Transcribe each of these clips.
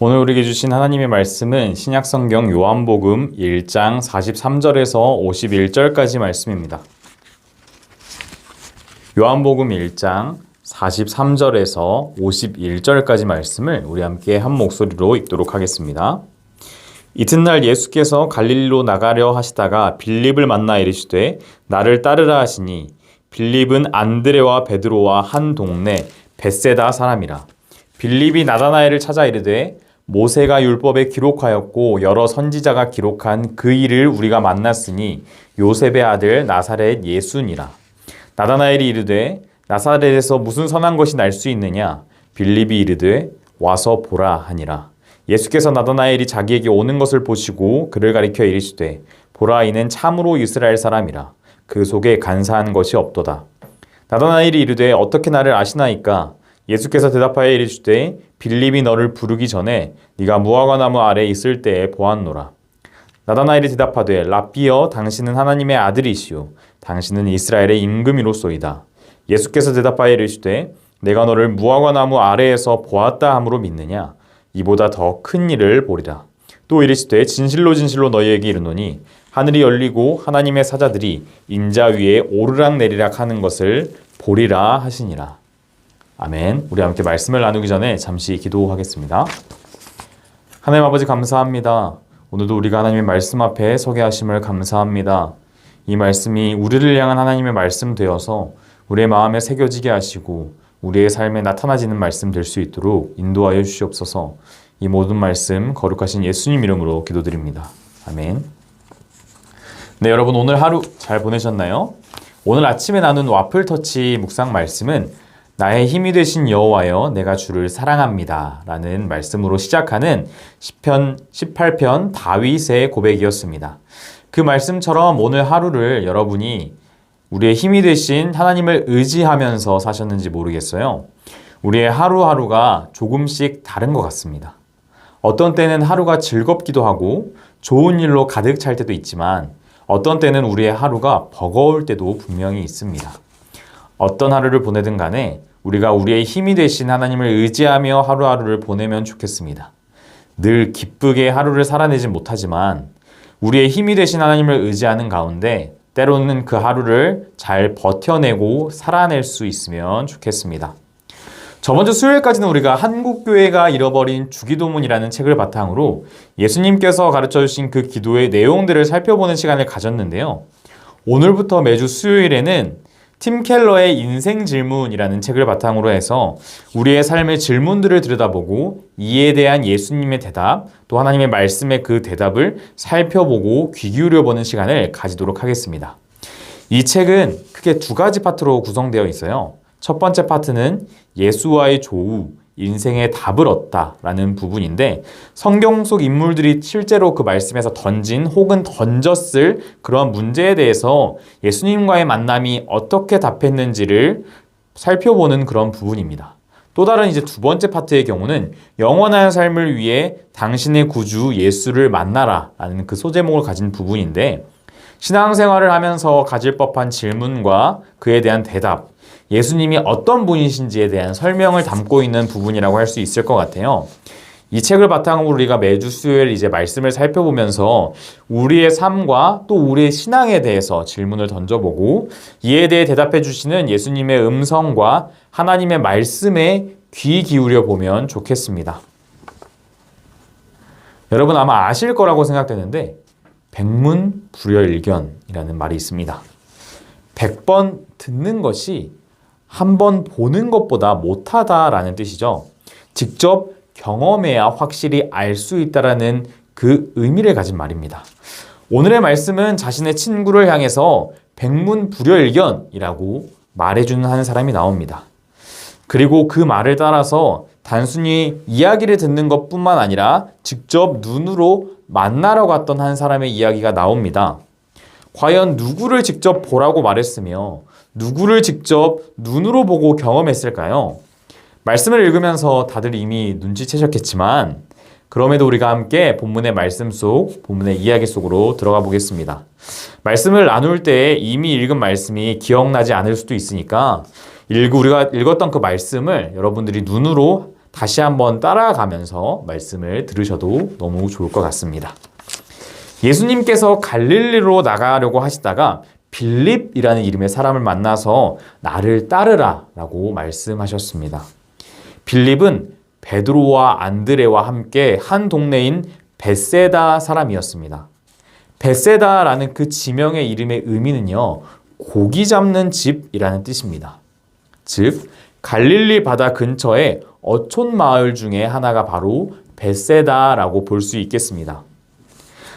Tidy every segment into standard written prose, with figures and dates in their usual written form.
오늘 우리에게 주신 하나님의 말씀은 신약성경 요한복음 1장 43절에서 51절까지 말씀입니다. 요한복음 1장 43절에서 51절까지 말씀을 우리 함께 한 목소리로 읽도록 하겠습니다. 이튿날 예수께서 갈릴리로 나가려 하시다가 빌립을 만나 이르시되 나를 따르라 하시니 빌립은 안드레와 베드로와 한 동네 벳세다 사람이라. 빌립이 나다나엘을 찾아 이르되 모세가 율법에 기록하였고 여러 선지자가 기록한 그 일을 우리가 만났으니 요셉의 아들 나사렛 예수니라. 나다나엘이 이르되 나사렛에서 무슨 선한 것이 날 수 있느냐? 빌립이 이르되 와서 보라 하니라. 예수께서 나다나엘이 자기에게 오는 것을 보시고 그를 가리켜 이르시되 보라 이는 참으로 이스라엘 사람이라. 그 속에 간사한 것이 없도다. 나다나엘이 이르되 어떻게 나를 아시나이까? 예수께서 대답하여 이르시되 빌립이 너를 부르기 전에 네가 무화과 나무 아래 있을 때에 보았노라. 나다나엘이 대답하되 랍비여 당신은 하나님의 아들이시오 당신은 이스라엘의 임금이로소이다. 예수께서 대답하여 이르시되 내가 너를 무화과 나무 아래에서 보았다 함으로 믿느냐? 이보다 더 큰 일을 보리라. 또 이르시되 진실로 진실로 너희에게 이르노니 하늘이 열리고 하나님의 사자들이 인자 위에 오르락 내리락 하는 것을 보리라 하시니라. 아멘. 우리 함께 말씀을 나누기 전에 잠시 기도하겠습니다. 하나님 아버지 감사합니다. 오늘도 우리가 하나님의 말씀 앞에 서게 하심을 감사합니다. 이 말씀이 우리를 향한 하나님의 말씀 되어서 우리의 마음에 새겨지게 하시고 우리의 삶에 나타나지는 말씀 될 수 있도록 인도하여 주시옵소서. 이 모든 말씀 거룩하신 예수님 이름으로 기도드립니다. 아멘. 네, 여러분 오늘 하루 잘 보내셨나요? 오늘 아침에 나눈 와플터치 묵상 말씀은 나의 힘이 되신 여호와여 내가 주를 사랑합니다 라는 말씀으로 시작하는 시편 18편 다윗의 고백이었습니다. 그 말씀처럼 오늘 하루를 여러분이 우리의 힘이 되신 하나님을 의지하면서 사셨는지 모르겠어요. 우리의 하루하루가 조금씩 다른 것 같습니다. 어떤 때는 하루가 즐겁기도 하고 좋은 일로 가득 찰 때도 있지만 어떤 때는 우리의 하루가 버거울 때도 분명히 있습니다. 어떤 하루를 보내든 간에 우리가 우리의 힘이 되신 하나님을 의지하며 하루하루를 보내면 좋겠습니다. 늘 기쁘게 하루를 살아내진 못하지만 우리의 힘이 되신 하나님을 의지하는 가운데 때로는 그 하루를 잘 버텨내고 살아낼 수 있으면 좋겠습니다. 저번 주 수요일까지는 우리가 한국교회가 잃어버린 주기도문이라는 책을 바탕으로 예수님께서 가르쳐주신 그 기도의 내용들을 살펴보는 시간을 가졌는데요. 오늘부터 매주 수요일에는 팀 켈러의 인생 질문이라는 책을 바탕으로 해서 우리의 삶의 질문들을 들여다보고 이에 대한 예수님의 대답, 또 하나님의 말씀의 그 대답을 살펴보고 귀 기울여보는 시간을 가지도록 하겠습니다. 이 책은 크게 두 가지 파트로 구성되어 있어요. 첫 번째 파트는 예수와의 조우, 인생의 답을 얻다라는 부분인데 성경 속 인물들이 실제로 그 말씀에서 던진 혹은 던졌을 그런 문제에 대해서 예수님과의 만남이 어떻게 답했는지를 살펴보는 그런 부분입니다. 또 다른 이제 두 번째 파트의 경우는 영원한 삶을 위해 당신의 구주 예수를 만나라 라는 그 소제목을 가진 부분인데 신앙생활을 하면서 가질 법한 질문과 그에 대한 대답, 예수님이 어떤 분이신지에 대한 설명을 담고 있는 부분이라고 할 수 있을 것 같아요. 이 책을 바탕으로 우리가 매주 수요일 이제 말씀을 살펴보면서 우리의 삶과 또 우리의 신앙에 대해서 질문을 던져보고 이에 대해 대답해 주시는 예수님의 음성과 하나님의 말씀에 귀 기울여 보면 좋겠습니다. 여러분 아마 아실 거라고 생각되는데 백문불여일견이라는 말이 있습니다. 100번 듣는 것이 한 번 보는 것보다 못하다라는 뜻이죠. 직접 경험해야 확실히 알 수 있다라는 그 의미를 가진 말입니다. 오늘의 말씀은 자신의 친구를 향해서 백문불여일견이라고 말해주는 한 사람이 나옵니다. 그리고 그 말을 따라서 단순히 이야기를 듣는 것뿐만 아니라 직접 눈으로 만나러 갔던 한 사람의 이야기가 나옵니다. 과연 누구를 직접 보라고 말했으며 누구를 직접 눈으로 보고 경험했을까요? 말씀을 읽으면서 다들 이미 눈치채셨겠지만 그럼에도 우리가 함께 본문의 말씀 속, 본문의 이야기 속으로 들어가 보겠습니다. 말씀을 나눌 때 이미 읽은 말씀이 기억나지 않을 수도 있으니까 우리가 읽었던 그 말씀을 여러분들이 눈으로 다시 한번 따라가면서 말씀을 들으셔도 너무 좋을 것 같습니다. 예수님께서 갈릴리로 나가려고 하시다가 빌립이라는 이름의 사람을 만나서 나를 따르라 라고 말씀하셨습니다. 빌립은 베드로와 안드레와 함께 한 동네인 벳세다 사람이었습니다. 벳세다라는 그 지명의 이름의 의미는요, 고기 잡는 집이라는 뜻입니다. 즉, 갈릴리 바다 근처에 어촌 마을 중에 하나가 바로 벳세다라고 볼 수 있겠습니다.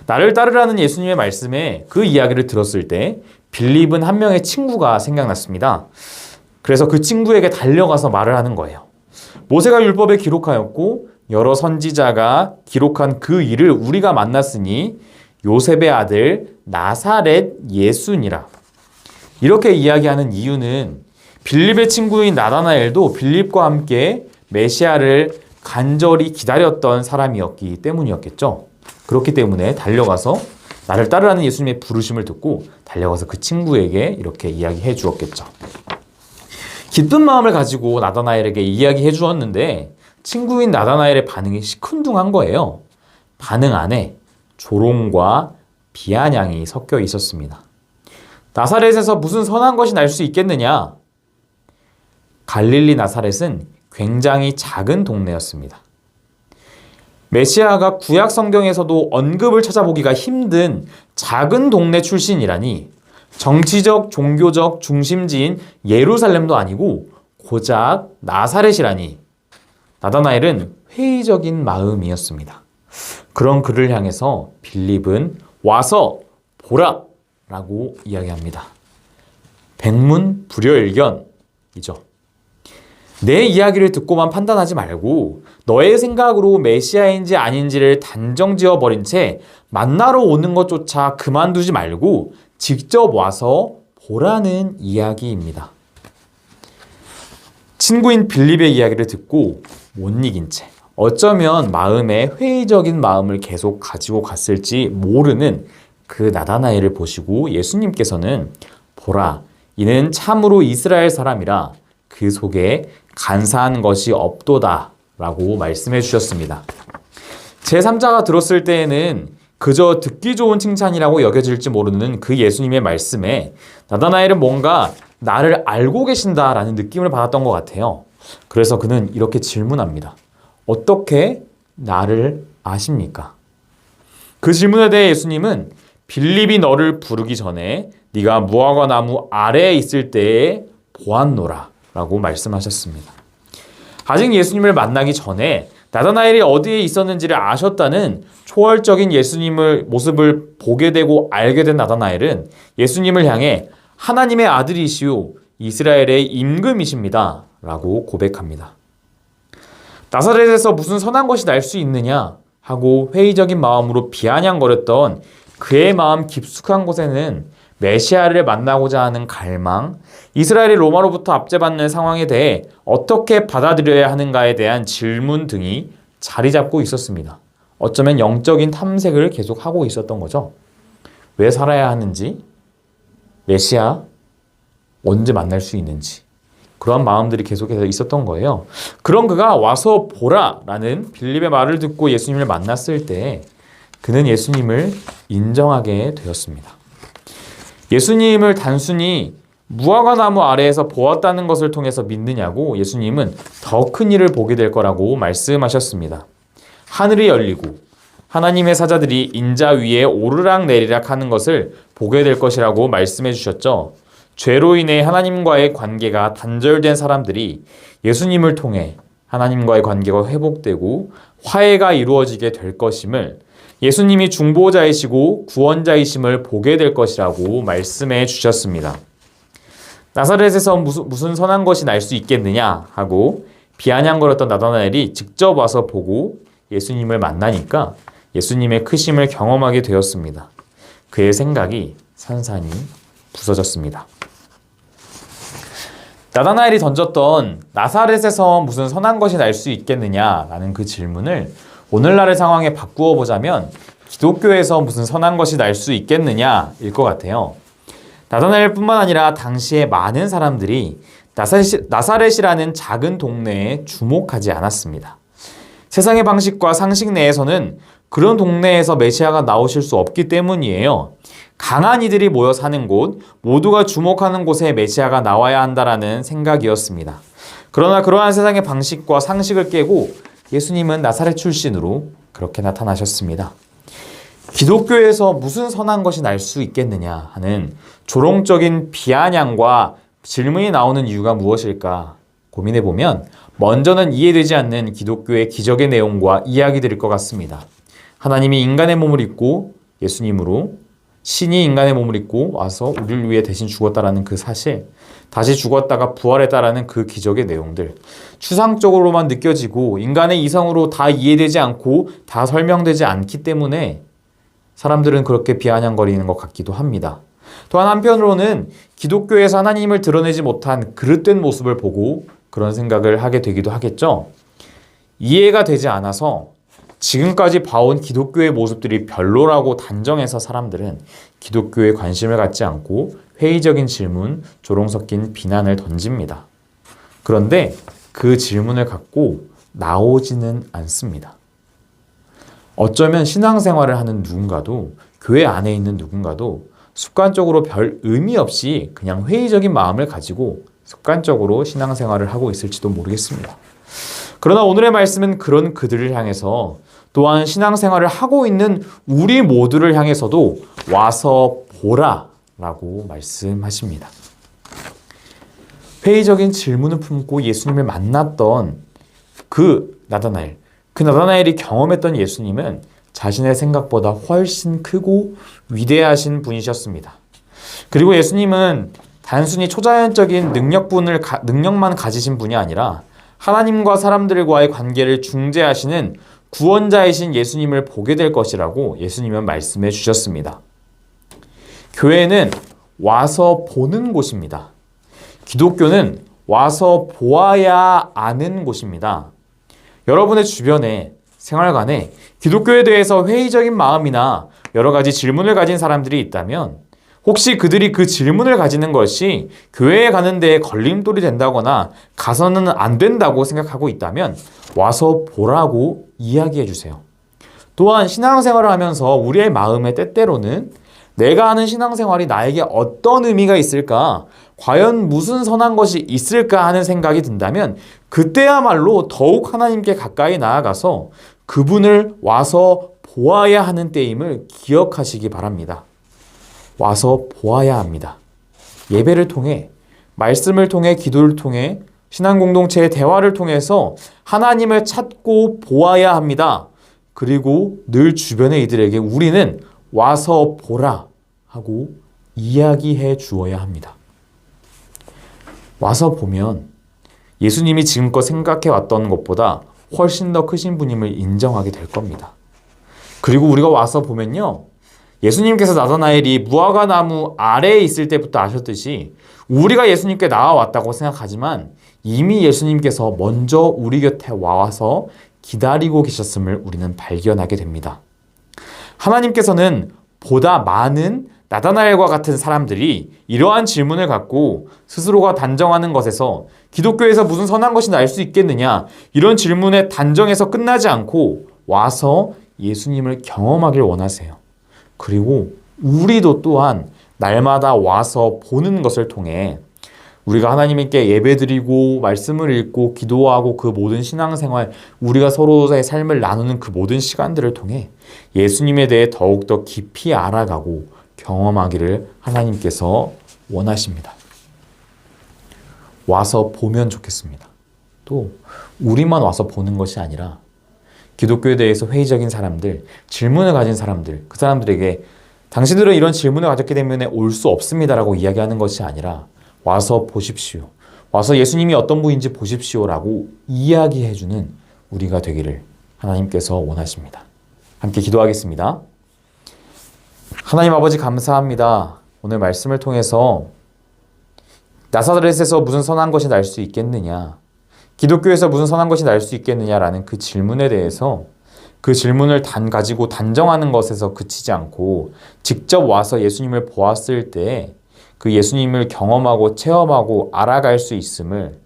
나를 따르라는 예수님의 말씀에 그 이야기를 들었을 때 빌립은 한 명의 친구가 생각났습니다. 그래서 그 친구에게 달려가서 말을 하는 거예요. 모세가 율법에 기록하였고 여러 선지자가 기록한 그 일을 우리가 만났으니 요셉의 아들 나사렛 예수니라. 이렇게 이야기하는 이유는 빌립의 친구인 나다나엘도 빌립과 함께 메시아를 간절히 기다렸던 사람이었기 때문이었겠죠. 그렇기 때문에 달려가서 나를 따르라는 예수님의 부르심을 듣고 달려가서 그 친구에게 이렇게 이야기해 주었겠죠. 기쁜 마음을 가지고 나다나엘에게 이야기해 주었는데 친구인 나다나엘의 반응이 시큰둥한 거예요. 반응 안에 조롱과 비아냥이 섞여 있었습니다. 나사렛에서 무슨 선한 것이 날 수 있겠느냐? 갈릴리 나사렛은 굉장히 작은 동네였습니다. 메시아가 구약 성경에서도 언급을 찾아보기가 힘든 작은 동네 출신이라니 정치적, 종교적 중심지인 예루살렘도 아니고 고작 나사렛이라니 나다나엘은 회의적인 마음이었습니다. 그런 그를 향해서 빌립은 와서 보라 라고 이야기합니다. 백문불여일견이죠. 내 이야기를 듣고만 판단하지 말고 너의 생각으로 메시아인지 아닌지를 단정지어 버린 채 만나러 오는 것조차 그만두지 말고 직접 와서 보라는 이야기입니다. 친구인 빌립의 이야기를 듣고 못 이긴 채 어쩌면 마음에 회의적인 마음을 계속 가지고 갔을지 모르는 그 나다나엘을 보시고 예수님께서는 보라, 이는 참으로 이스라엘 사람이라 그 속에 간사한 것이 없도다 라고 말씀해 주셨습니다. 제3자가 들었을 때에는 그저 듣기 좋은 칭찬이라고 여겨질지 모르는 그 예수님의 말씀에 나다나엘은 뭔가 나를 알고 계신다라는 느낌을 받았던 것 같아요. 그래서 그는 이렇게 질문합니다. 어떻게 나를 아십니까? 그 질문에 대해 예수님은 빌립이 너를 부르기 전에 네가 무화과 나무 아래에 있을 때에 보았노라 라고 말씀하셨습니다. 아직 예수님을 만나기 전에 나다나엘이 어디에 있었는지를 아셨다는 초월적인 예수님의 모습을 보게 되고 알게 된 나다나엘은 예수님을 향해 하나님의 아들이시오 이스라엘의 임금이십니다 라고 고백합니다. 나사렛에서 무슨 선한 것이 날 수 있느냐 하고 회의적인 마음으로 비아냥거렸던 그의 마음 깊숙한 곳에는 메시아를 만나고자 하는 갈망, 이스라엘이 로마로부터 압제받는 상황에 대해 어떻게 받아들여야 하는가에 대한 질문 등이 자리 잡고 있었습니다. 어쩌면 영적인 탐색을 계속하고 있었던 거죠. 왜 살아야 하는지, 메시아 언제 만날 수 있는지 그러한 마음들이 계속해서 있었던 거예요. 그런 그가 와서 보라라는 빌립의 말을 듣고 예수님을 만났을 때 그는 예수님을 인정하게 되었습니다. 예수님을 단순히 무화과 나무 아래에서 보았다는 것을 통해서 믿느냐고 예수님은 더 큰 일을 보게 될 거라고 말씀하셨습니다. 하늘이 열리고 하나님의 사자들이 인자 위에 오르락 내리락 하는 것을 보게 될 것이라고 말씀해 주셨죠. 죄로 인해 하나님과의 관계가 단절된 사람들이 예수님을 통해 하나님과의 관계가 회복되고 화해가 이루어지게 될 것임을 예수님이 중보자이시고 구원자이심을 보게 될 것이라고 말씀해 주셨습니다. 나사렛에서 무슨 선한 것이 날 수 있겠느냐 하고 비아냥거렸던 나다나엘이 직접 와서 보고 예수님을 만나니까 예수님의 크심을 경험하게 되었습니다. 그의 생각이 산산이 부서졌습니다. 나다나엘이 던졌던 나사렛에서 무슨 선한 것이 날 수 있겠느냐라는 그 질문을 오늘날의 상황에 바꾸어 보자면 기독교에서 무슨 선한 것이 날 수 있겠느냐일 것 같아요. 나다나엘뿐만 아니라 당시에 많은 사람들이 나사렛이라는 작은 동네에 주목하지 않았습니다. 세상의 방식과 상식 내에서는 그런 동네에서 메시아가 나오실 수 없기 때문이에요. 강한 이들이 모여 사는 곳, 모두가 주목하는 곳에 메시아가 나와야 한다라는 생각이었습니다. 그러나 그러한 세상의 방식과 상식을 깨고 예수님은 나사렛 출신으로 그렇게 나타나셨습니다. 기독교에서 무슨 선한 것이 날 수 있겠느냐 하는 조롱적인 비아냥과 질문이 나오는 이유가 무엇일까 고민해보면 먼저는 이해되지 않는 기독교의 기적의 내용과 이야기들일 것 같습니다. 하나님이 인간의 몸을 입고 예수님으로 신이 인간의 몸을 입고 와서 우리를 위해 대신 죽었다라는 그 사실, 다시 죽었다가 부활했다라는 그 기적의 내용들, 추상적으로만 느껴지고 인간의 이성으로 다 이해되지 않고 다 설명되지 않기 때문에 사람들은 그렇게 비아냥거리는 것 같기도 합니다. 또한 한편으로는 기독교에서 하나님을 드러내지 못한 그릇된 모습을 보고 그런 생각을 하게 되기도 하겠죠. 이해가 되지 않아서 지금까지 봐온 기독교의 모습들이 별로라고 단정해서 사람들은 기독교에 관심을 갖지 않고 회의적인 질문, 조롱 섞인 비난을 던집니다. 그런데 그 질문을 갖고 나오지는 않습니다. 어쩌면 신앙생활을 하는 누군가도, 교회 안에 있는 누군가도 습관적으로 별 의미 없이 그냥 회의적인 마음을 가지고 습관적으로 신앙생활을 하고 있을지도 모르겠습니다. 그러나 오늘의 말씀은 그런 그들을 향해서, 또한 신앙생활을 하고 있는 우리 모두를 향해서도 와서 보라 라고 말씀하십니다. 회의적인 질문을 품고 예수님을 만났던 그 나다나엘이 경험했던 예수님은 자신의 생각보다 훨씬 크고 위대하신 분이셨습니다. 그리고 예수님은 단순히 초자연적인 능력만 가지신 분이 아니라 하나님과 사람들과의 관계를 중재하시는 구원자이신 예수님을 보게 될 것이라고 예수님은 말씀해 주셨습니다. 교회는 와서 보는 곳입니다. 기독교는 와서 보아야 아는 곳입니다. 여러분의 주변에, 생활관에 기독교에 대해서 회의적인 마음이나 여러 가지 질문을 가진 사람들이 있다면 혹시 그들이 그 질문을 가지는 것이 교회에 가는 데에 걸림돌이 된다거나 가서는 안 된다고 생각하고 있다면 와서 보라고 이야기해 주세요. 또한 신앙생활을 하면서 우리의 마음에 때때로는 내가 하는 신앙생활이 나에게 어떤 의미가 있을까? 과연 무슨 선한 것이 있을까 하는 생각이 든다면 그때야말로 더욱 하나님께 가까이 나아가서 그분을 와서 보아야 하는 때임을 기억하시기 바랍니다. 와서 보아야 합니다. 예배를 통해, 말씀을 통해, 기도를 통해, 신앙공동체의 대화를 통해서 하나님을 찾고 보아야 합니다. 그리고 늘 주변의 이들에게 우리는 와서 보라 하고 이야기해 주어야 합니다. 와서 보면 예수님이 지금껏 생각해 왔던 것보다 훨씬 더 크신 분임을 인정하게 될 겁니다. 그리고 우리가 와서 보면요, 예수님께서 나다나엘이 무화과 나무 아래에 있을 때부터 아셨듯이 우리가 예수님께 나와왔다고 생각하지만 이미 예수님께서 먼저 우리 곁에 와서 기다리고 계셨음을 우리는 발견하게 됩니다. 하나님께서는 보다 많은 나다나엘과 같은 사람들이 이러한 질문을 갖고 스스로가 단정하는 것에서 기독교에서 무슨 선한 것이 날 수 있겠느냐, 이런 질문에 단정해서 끝나지 않고 와서 예수님을 경험하길 원하세요. 그리고 우리도 또한 날마다 와서 보는 것을 통해 우리가 하나님께 예배드리고 말씀을 읽고 기도하고 그 모든 신앙생활, 우리가 서로의 삶을 나누는 그 모든 시간들을 통해 예수님에 대해 더욱더 깊이 알아가고 경험하기를 하나님께서 원하십니다. 와서 보면 좋겠습니다. 또 우리만 와서 보는 것이 아니라 기독교에 대해서 회의적인 사람들, 질문을 가진 사람들, 그 사람들에게 당신들은 이런 질문을 가졌기 때문에 올 수 없습니다라고 이야기하는 것이 아니라 와서 보십시오. 와서 예수님이 어떤 분인지 보십시오라고 이야기해주는 우리가 되기를 하나님께서 원하십니다. 함께 기도하겠습니다. 하나님 아버지 감사합니다. 오늘 말씀을 통해서 나사렛에서 무슨 선한 것이 날 수 있겠느냐, 기독교에서 무슨 선한 것이 날 수 있겠느냐라는 그 질문에 대해서 그 질문을 가지고 단정하는 것에서 그치지 않고 직접 와서 예수님을 보았을 때 그 예수님을 경험하고 체험하고 알아갈 수 있음을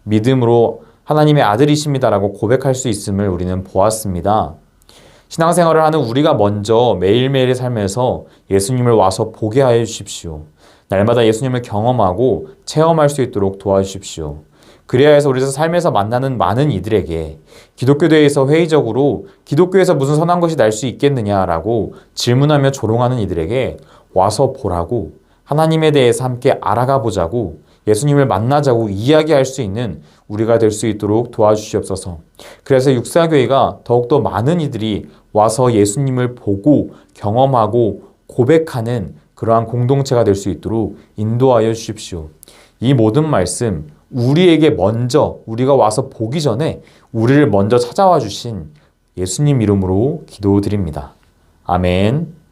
믿음으로 하나님의 아들이십니다라고 고백할 수 있음을 우리는 보았습니다. 신앙생활을 하는 우리가 먼저 매일매일의 삶에서 예수님을 와서 보게 하여 주십시오. 날마다 예수님을 경험하고 체험할 수 있도록 도와주십시오. 그래야 해서 우리 삶에서 만나는 많은 이들에게 기독교대에서 회의적으로 기독교에서 무슨 선한 것이 날 수 있겠느냐라고 질문하며 조롱하는 이들에게 와서 보라고 하나님에 대해서 함께 알아가 보자고 예수님을 만나자고 이야기할 수 있는 우리가 될 수 있도록 도와주시옵소서. 그래서 육사교회가 더욱더 많은 이들이 와서 예수님을 보고 경험하고 고백하는 그러한 공동체가 될 수 있도록 인도하여 주십시오. 이 모든 말씀 우리에게 먼저 우리가 와서 보기 전에 우리를 먼저 찾아와 주신 예수님 이름으로 기도드립니다. 아멘.